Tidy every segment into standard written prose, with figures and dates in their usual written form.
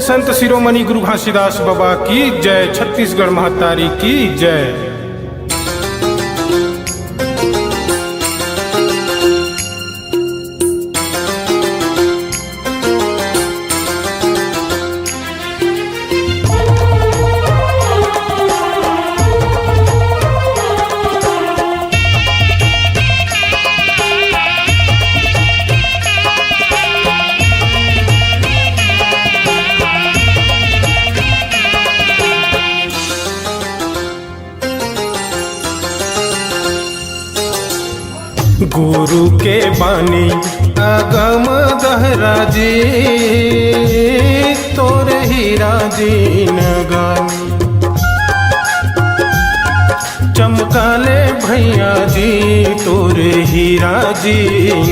संत शिरोमणि गुरु घासीदास बाबा की जय। छत्तीसगढ़ महतारी की जय। गुरु के बानी अगम दहरा जी, तोरे हीरा जी नगानी। चमकाले भैया जी तोरे हीरा जी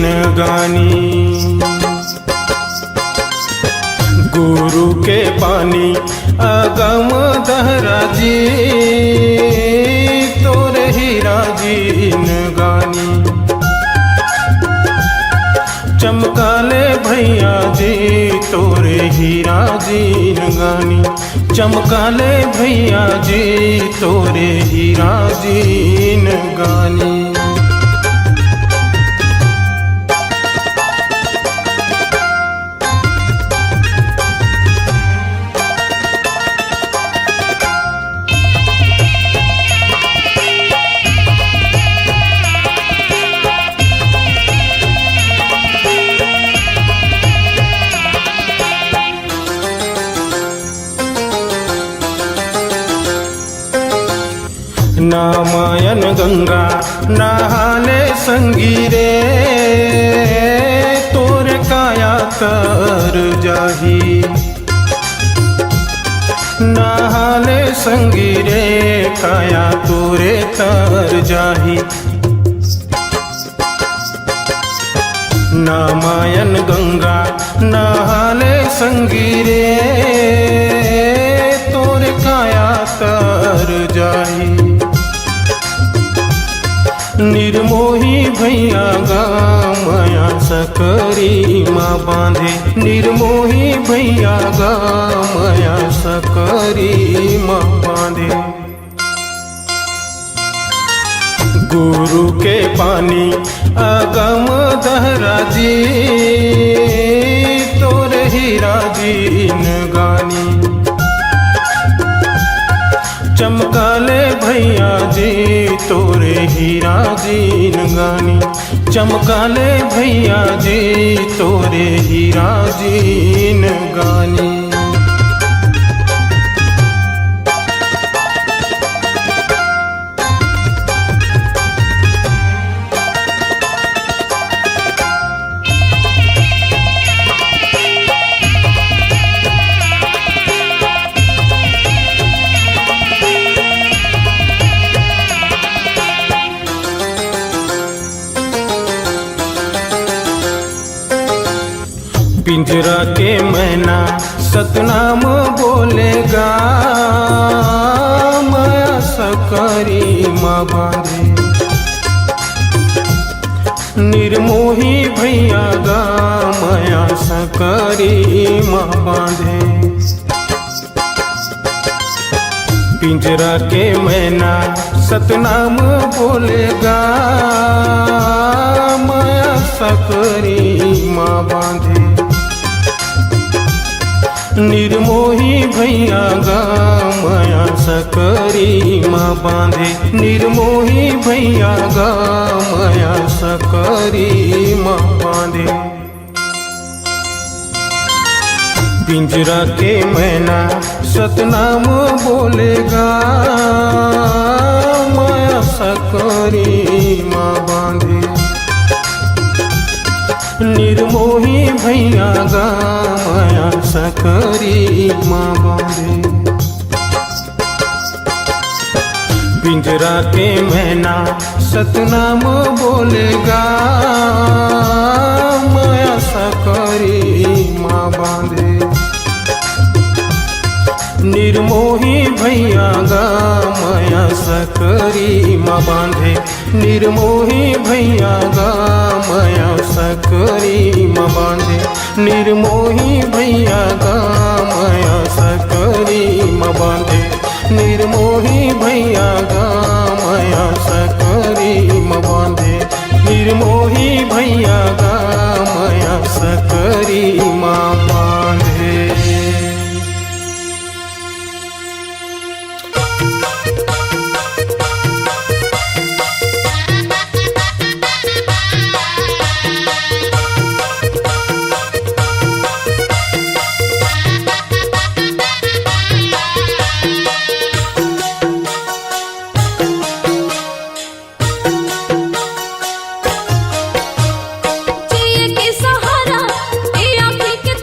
नगानी। गुरु के बानी अगम दहरा जी, तोरे हीरा जी नगानी। चमकाले भैया जी तोरे हीरा जी नगानी। चमकाले भैया जी तोरे हीरा जी नगानी। नामायन गंगा नहाले संगीरे, तोरे काया तर जाही। नहाले संगीरे काया तोरे तर जाही। नामायन गंगा नहाले संगीरे, तोरे काया तर जाही। निर्मोही भैया गा माया सकरी माँ बांधे। निर्मोही भैया गा माया सकरी माँ बांधे। गुरु के पानी अगम दहरा जी, तोरे हीरा जी नगानी। चमकाले भैया जी तोरे हीरा जी नगानी। चमकाले भैया जी तोरे हीरा जी नगानी। पिंजरा के मैना सतनाम बोलेगा, माया सकरी माँ बांधे। निर्मोही भैया गा माया सकरी माँ बांधे। पिंजरा के मैना सतनाम बोलेगा, माया सकरी माँ बांधे। निर्मोही भैया गा माया सकरी माँ बांधे। निर्मोही भैया गा माया सकरी माँ बांधे। पिंजरा के मैना सतनाम बोलेगा, माया सकरी माँ बांधे। निर्मोही भैया गा माया सकरी माँ बांधे। पिंजरा के मैना सतनाम बोलेगा, माया सकरी माँ बांधे। निर्मोही भैया गा माया सकरी माँ बांधे। निर्मोही भैया गा माया सकरी माँ बांधे। निर्मोही भैया गा गामया सकरी म बांधे निर्मोही भैया गामया सकरी म बांधे निर्मोही भैया गामया सकरी म बांधे। जिए के सहारा ए आँखी के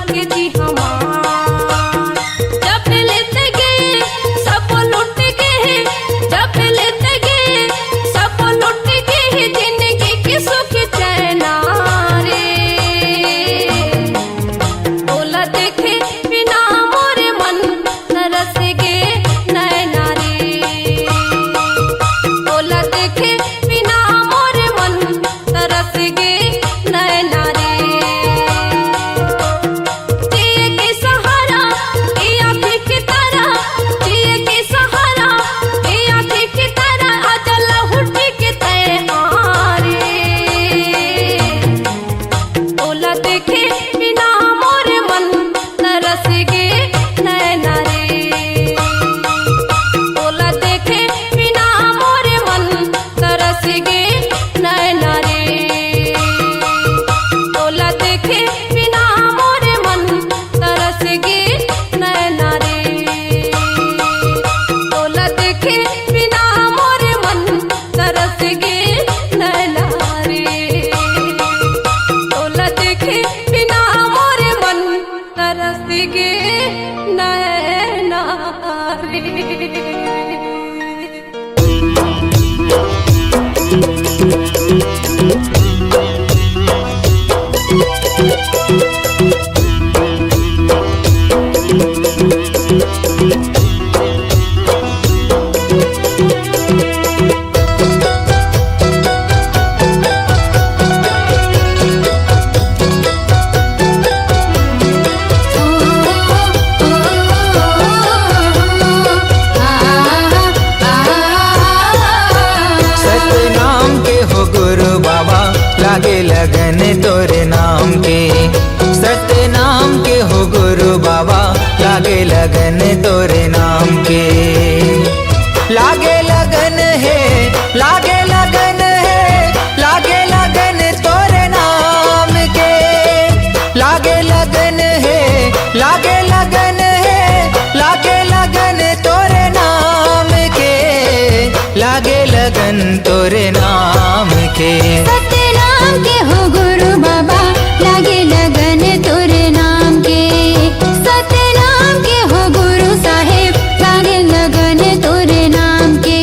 के जी हमार। जब लेते गए सब लुट गए, जब लेते गए सब लुट गए, जिंदगी की सुख चैना रे। बोला देखे बिना मोरे मन तरस गे नैना रे। बोला देखे बिना मोरे मन तरस गे नैना रे। जिए के सहारा ए आँखें की तरह, जिए के सहारा ए आँखें की तरह, अजल हुटी के तय हारे। बोला देखे बिना मोरे मन तरस गे नैना रे। बोला देखे बिना मोरे मन तरस गे नैना रे। बोला देखे बिना मोरे मन तरस गे नैना रे। बोला देखे बिना मोरे मन तरस गे नैना रे। बोला देखे बिना मोरे मन तरस गे नैना रे। सतनाम के हो गुरु बाबा लागे लगन तोरे नाम के। सतनाम के हो गुरु बाबा लागे लगन तोरे नाम के। लागे लगन है, लागे लगन है, लागे लगन तोरे नाम के। लागे लगन है, लागे लगन है, लागे लगन तोरे नाम के। लागे लगन तोरे नाम के। सतनाम के हो गुरु बाबा लागे लगन तोरे नाम के। सतनाम के हो गुरु साहेब लागे लगन तोरे नाम के।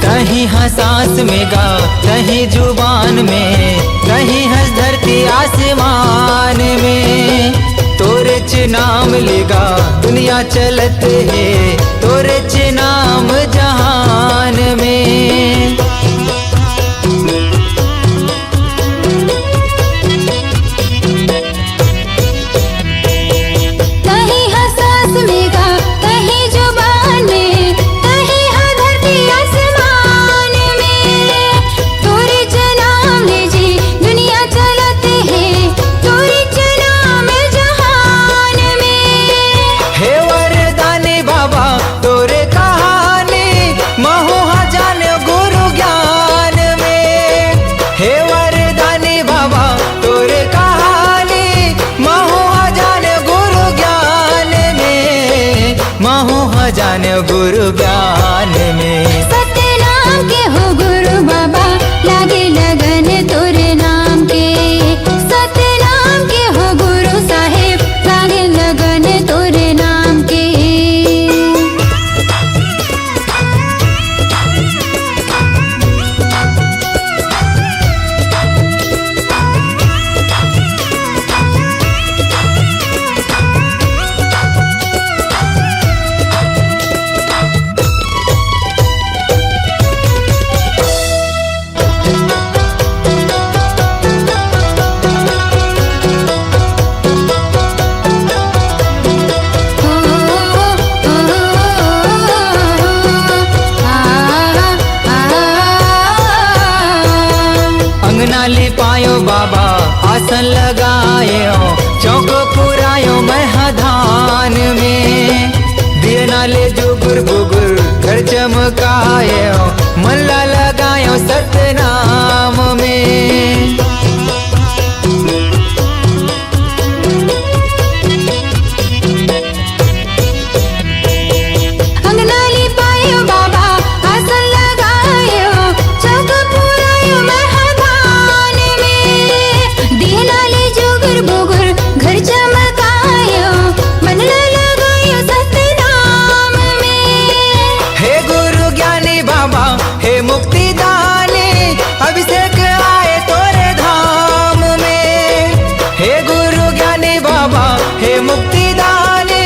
कहीं हाँ सांस में गा, कहीं जुबान में, कहीं हंस धरती आसमान में। तोरे च नाम लेगा दुनिया चलत है, तोरे च नाम जहान में। कहीं हंसास में गा, कहीं जुबान में, कहीं हाँ धरती आसमान में। तोरे च नाम ले जी दुनिया चलते है, तोरे च नाम जहान में। हे वरदानी बाबा तोरे कहानी, महू जान गुरु ज्ञान में। हे वरदानी बाबा तोरे कहानी, महू जान गुरु ज्ञान में। महू जान गुरु ज्ञान में। सतनाम के हो गुरु बाबा लागे लगन तोरे नाम के। सतनाम के हो गुरु साहेब लागे लगन तोरे नाम के। अंगना लिपायो बाबा आसन लगायो, चौक पुरायो महाधान में, दिए नाले जुगुर बुगुर घर चमकायो, मल्ला लगायो सतनाम में। अंगना लिपायो बाबा आसन लगायो, चौक पुरायो महाधान में, दिए नाले जुगुर बुगुर घर चमकायो, मनला लगायो सतनाम में। हे गुरु ज्ञानी बाबा हे मुक्ति दानी, अभिषेक आए तोरे धाम में। हे गुरु ज्ञानी बाबा हे मुक्ति दानी,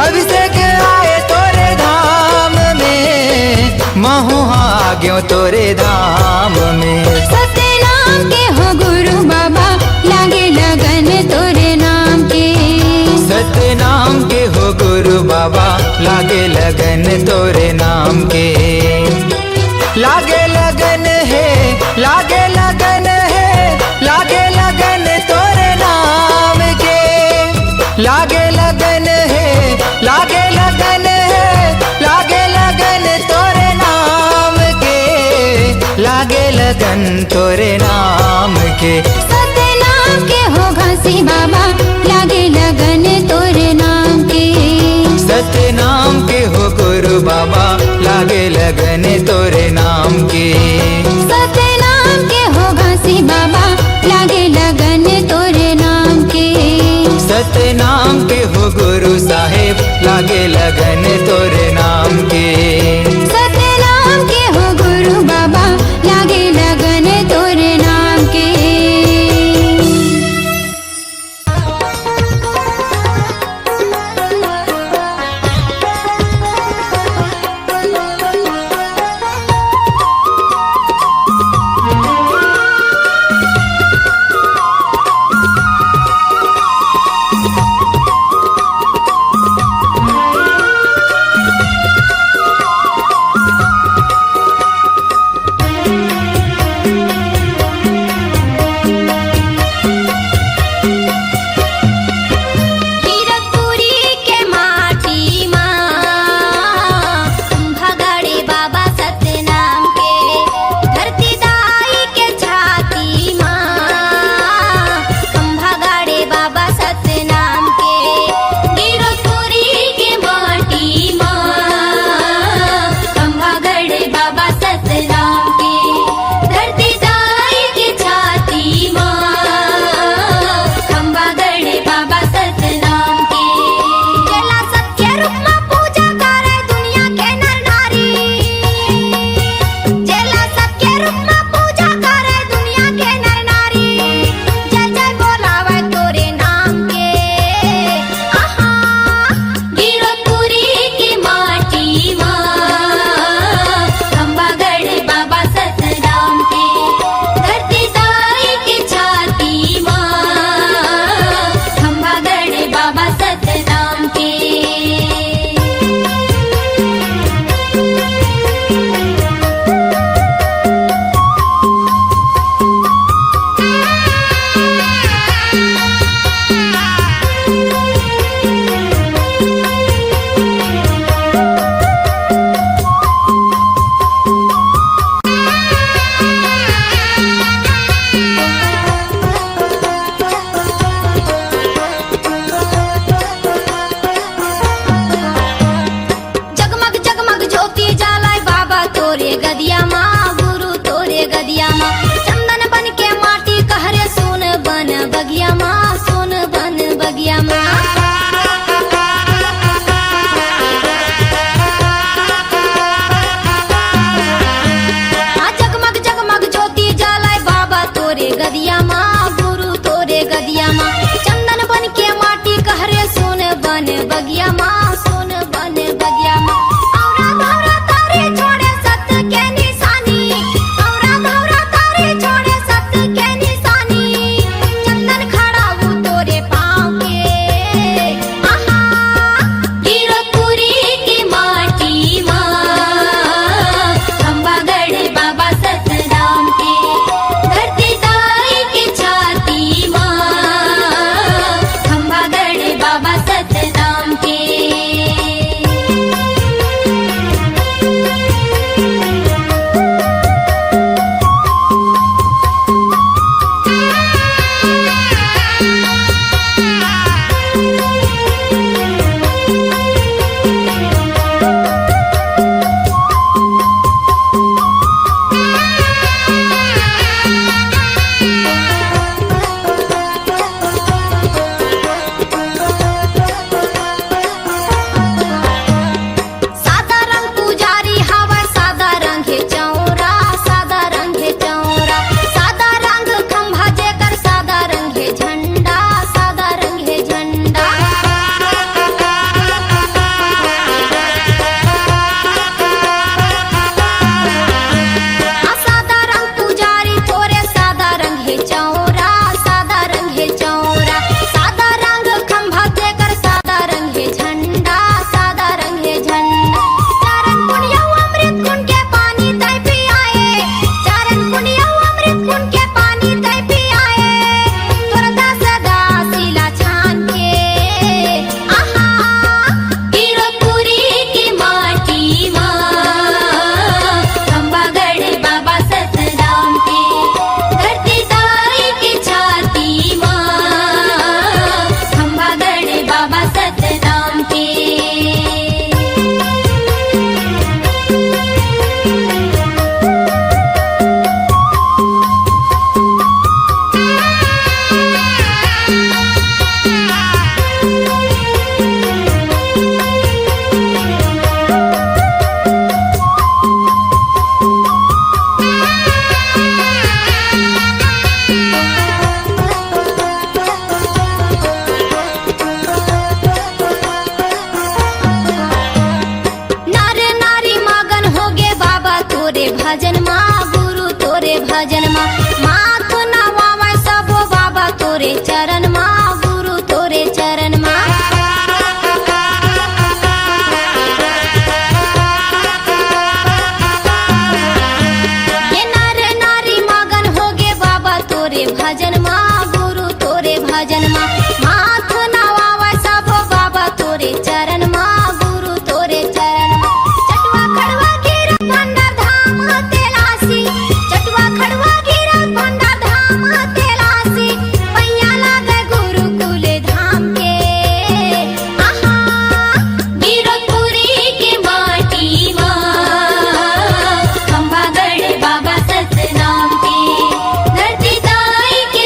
अभिषेक आए तोरे धाम में, महू आग्यो तोरे धाम में। सतनाम के हो गुरु बाबा लागे लगन तोरे नाम के, सतनाम के हो गुरु बाबा लागे लगन तोरे नाम के। लागे लगन है, लागे लगन है, लागे लगन तोरे नाम के। लागे लगन है, लागे लगन है, लागे लगन तोरे नाम के। लागे लगन तोरे नाम के। सतनाम के हो घासी बाबा लागे लगन तोरे नाम के, सतनाम के हो गुरु बाबा लागे लगन तोरे नाम के। सतनाम के हो घासी बाबा लागे लगन तोरे नाम के, सतनाम के हो गुरु साहेब लागे लगन तोरे नाम के। सतनाम के हो गुरु बाबा लागे लगन तोरे नाम के। बाबा सतराम के धरती भजन मा माथ नवावा सबो बाबा तोरे चरण मा गुरु तोरे चरण मा ये नर नारी मगन होगे बाबा तोरे भजन मा गुरु तोरे भजन मा माथ नवावा सबो बाबा तोरे चरण मा गुरु तोरे चरण मा चटवा खड़वा गिरा पंडा धाम तेलासी चटवा खड़वा गिरा पंडा धाम तेलासी पैया लागे गुरुकुल धाम के आहा वीरपुरी के माटी मा खंभागढ़ बाबा सतनाम के धरती दाई के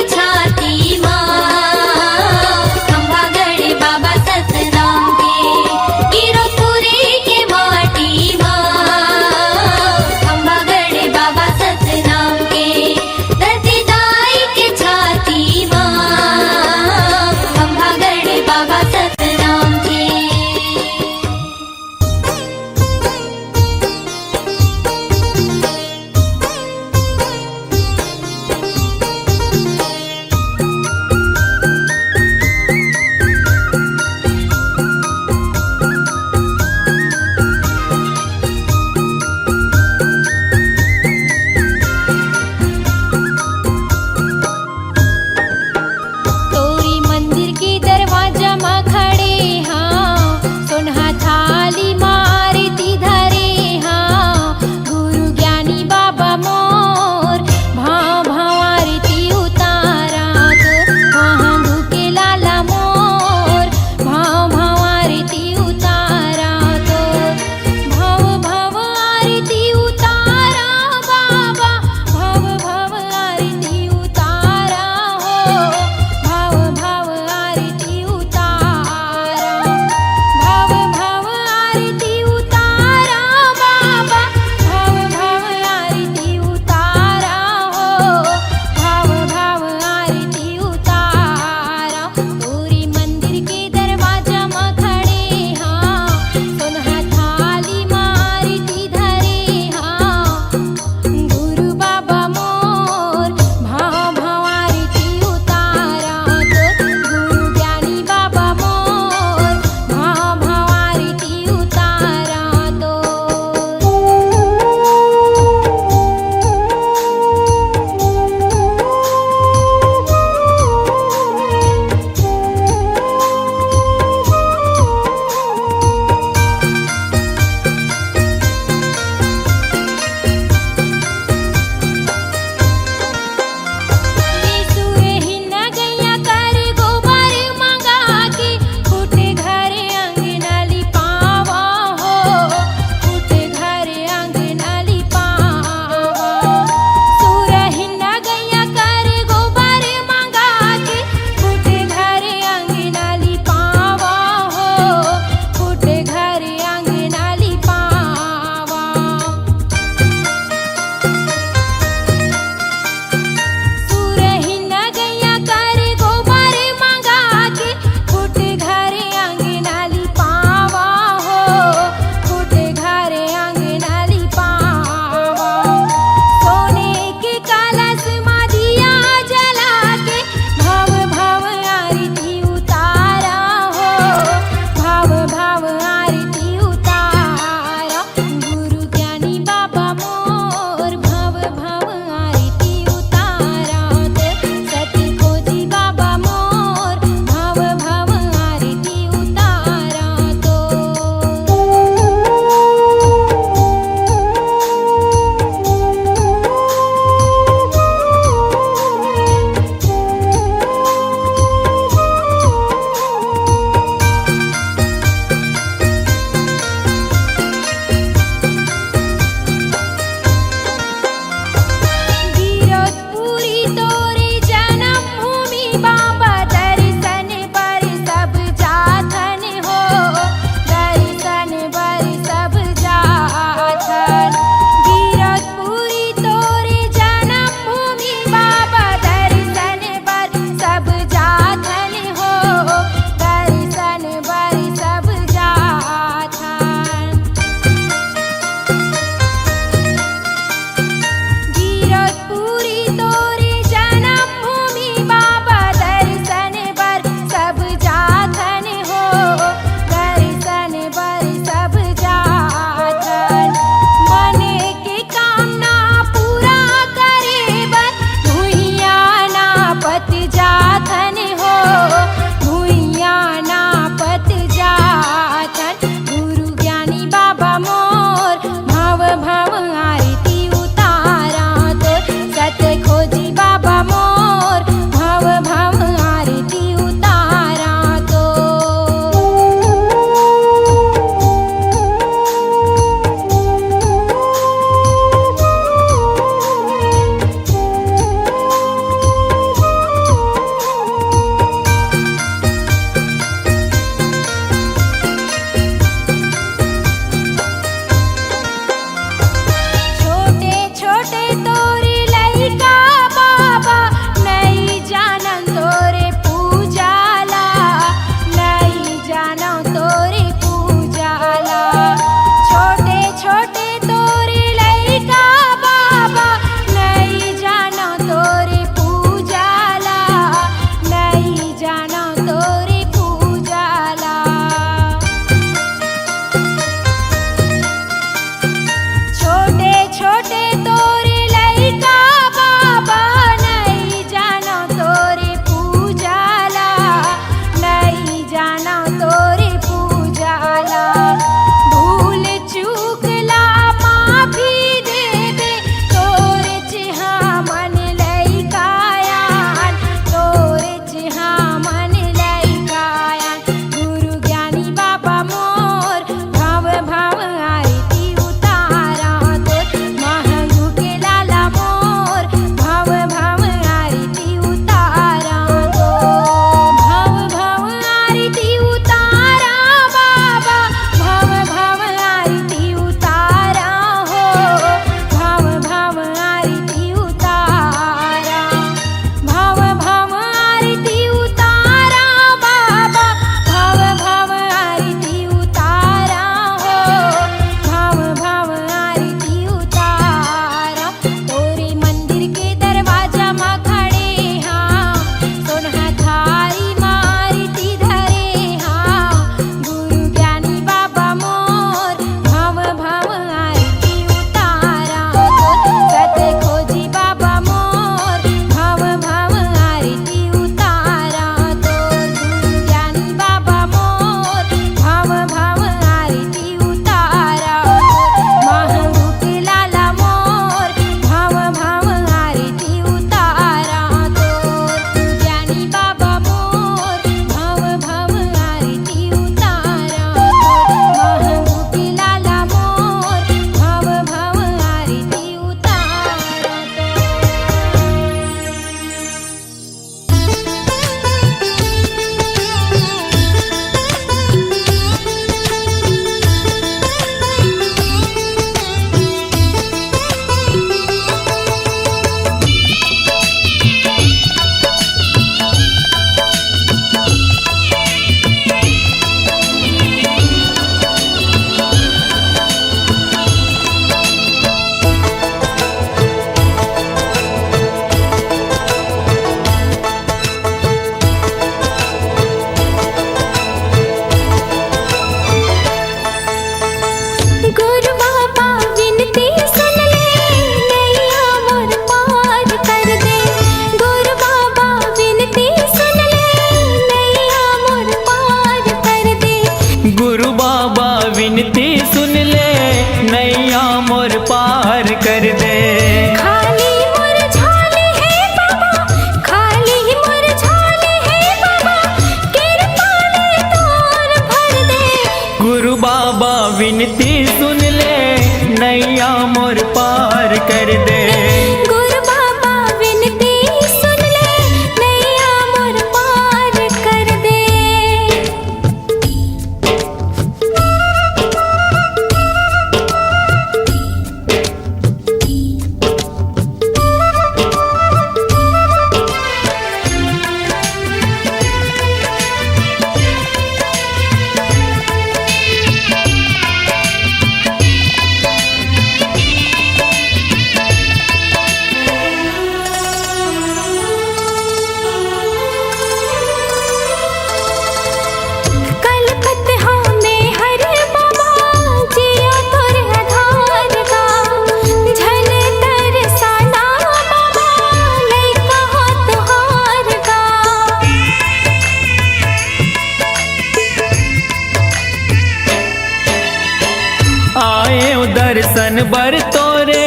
सन बर तोरे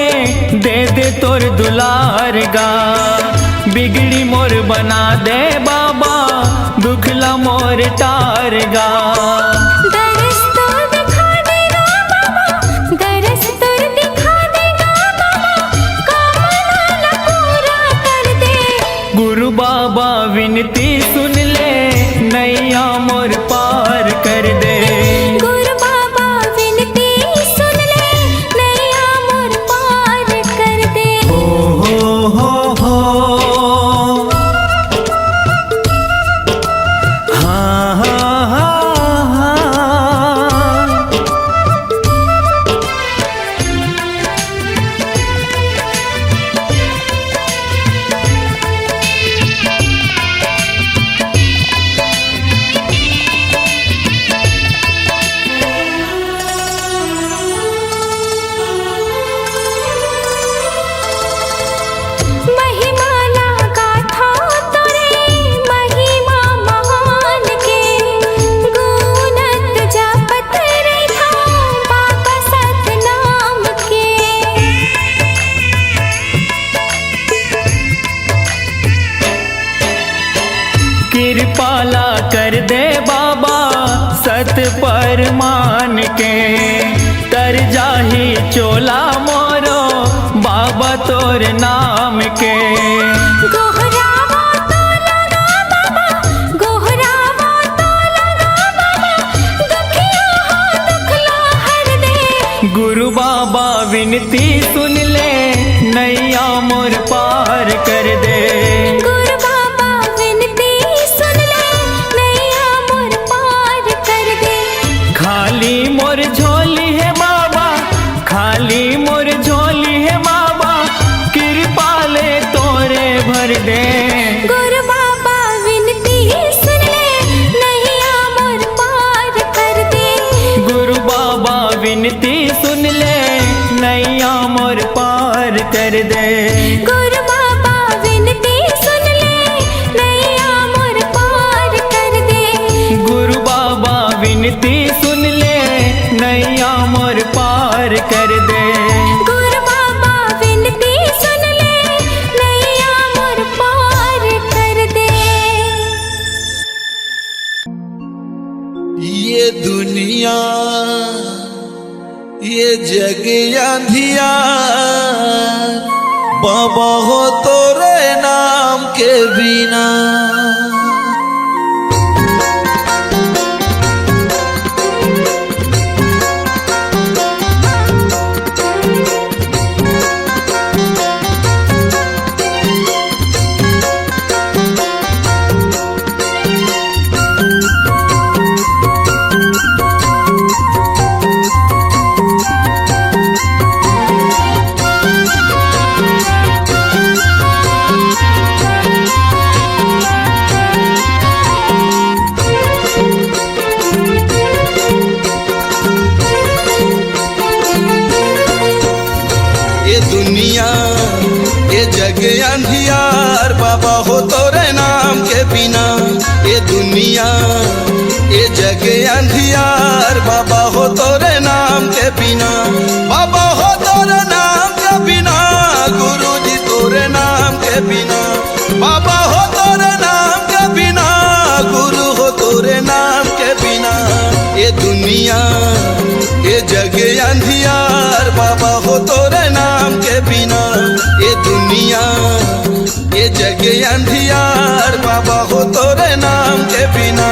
दे दे तोर दुलार गा। बिगड़ी मोर बना दे बाबा दुखला मोर टार गा। दरस तो दिखा देगा बाबा, दरस तो दिखा देगा बाबा, कामना पूरा कर दे। गुरु बाबा विनती सुन ले नैया मोर पार कर दे। गुरु बाबा विनती सुन ले, नैया मोर पार कर दे। हो हाँ हाँ हाँ हाँ। महिमाला गाथा तोरे महिमा महान के, गुणत जपत रहा बाबा सतनाम के। कृपाला कर दे बाबा सत पर मान के। तर जाही चोला मोरो बाबा तोर नाम के। गोहरावा तो लगा बाबा, गोहरावा तो लगा बाबा, दुखिया हो दुखला हर दे। गुरु बाबा विनती सुन ले नैया मोर पार कर दे। गुरु बाबा विनती सुन ले, नैया मोर पार कर दे। खाली मोर झोली है बाबा, खाली मोर झोली है बाबा, कृपा ले तोरे भर दे। गुरु बाबा विनती सुन ले, नैया मोर पार कर दे। गुरु बाबा विनती सुन ले नैया मोर पार कर दे। गुरु बाबा विनती सुन ले, नैया मोर पार कर दे। गुरु बाबा विनती सुन ले नैया मोर पार कर दे। गुरु बाबा विनती सुन ले, नैया मोर पार कर दे। ये दुनिया ये जग अंधियार, बाबा हो तोरे नाम के बिना। ये दुनिया ये जग अंधियार, बाबा हो तोरे नाम के बिना। ये दुनिया ये जग अंधियार, बाबा हो तोरे नाम के बिना। बाबा हो तोरे नाम के बिना, गुरु जी तोरे नाम के बिना। बाबा हो तोरे नाम के बिना, गुरु हो तोरे नाम के बिना। ये दुनिया ये जग अंधियार, बाबा हो तोरे नाम के बिना। ये दुनिया ये जग अंधियार, बाबा हो तोरे नाम के बिना।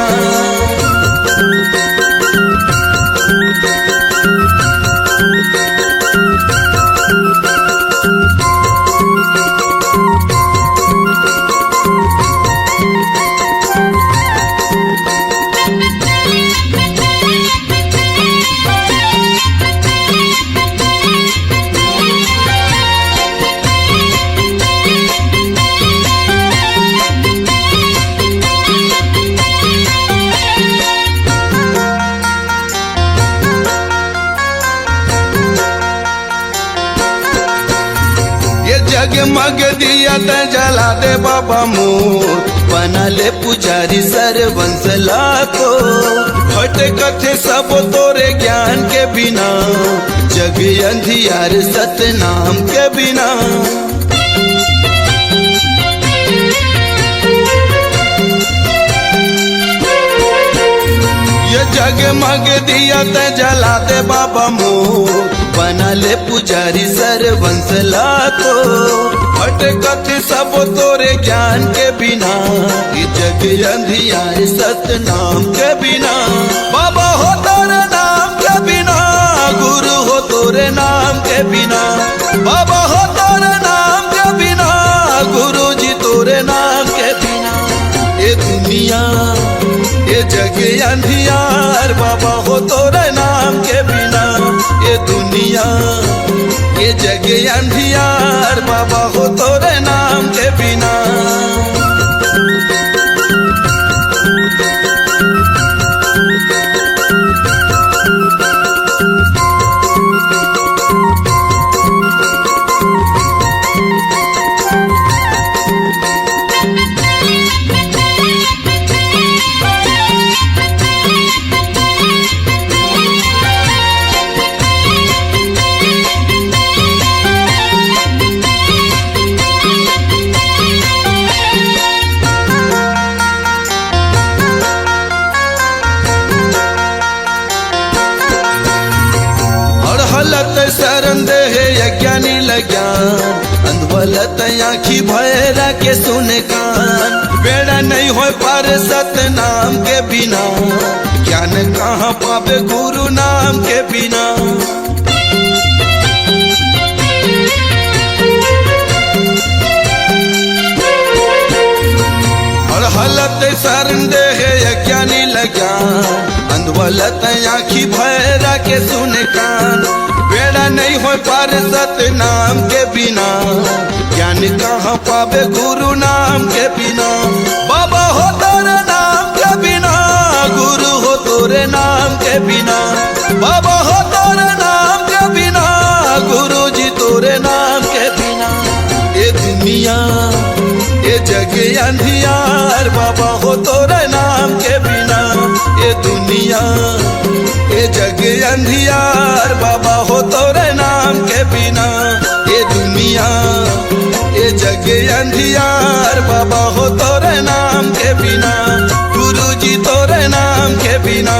जगमग दिया त जला दे बाबा मोर, बना ले पुजारी सरवंश लाखो। भटकत सब तोरे ज्ञान के बिना, जग अंधियार सतनाम के बिना। ये जगमग दिया ते जला दे बाबा मोर, बना ले पुजारी सरवंश लातो। भटकत सब तोरे ज्ञान के बिना, ये जग अंधियार सतनाम के बिना। बाबा हो तोरे नाम के बिना, गुरु हो तोरे नाम के बिना। बाबा हो तोरे नाम के बिना, गुरु जी तोरे नाम के बिना। ये दुनिया ये जग अंधियार, बाबा हो तोरे नाम के बिना। ये दुनिया ये जग अंधियार, बाबा हो तोरे नाम के बिना। शरण दे यज्ञानी लज्ञान, अंधवलत आँखी भैरा के सुने कान। बेड़ा नहीं हो पार सतनाम के बिना, ज्ञान कहाँ पावे गुरु नाम के बिना। हर हालत शरण दे यज्ञानी लज्ञान, अंधवलत आँखी भैरा के सुने कान। बेड़ा नहीं हो पार सतनाम के बिना, ज्ञान कहाँ पावे गुरु नाम के बिना। बाबा हो तोरे नाम के बिना, गुरु हो तोरे नाम के बिना। बाबा हो तोरे नाम के बिना, गुरु जी तोरे नाम के बिना। ये दुनिया ये जग अंधियार, बाबा हो तोरे नाम के बिना। ये दुनिया ये जग अंधियार, बाबा हो तोरे नाम के बिना। ये दुनिया ये जग अंधियार, बाबा हो तोरे नाम के बिना। गुरु जी तोरे नाम के बिना,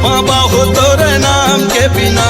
बाबा हो तोरे नाम के बिना।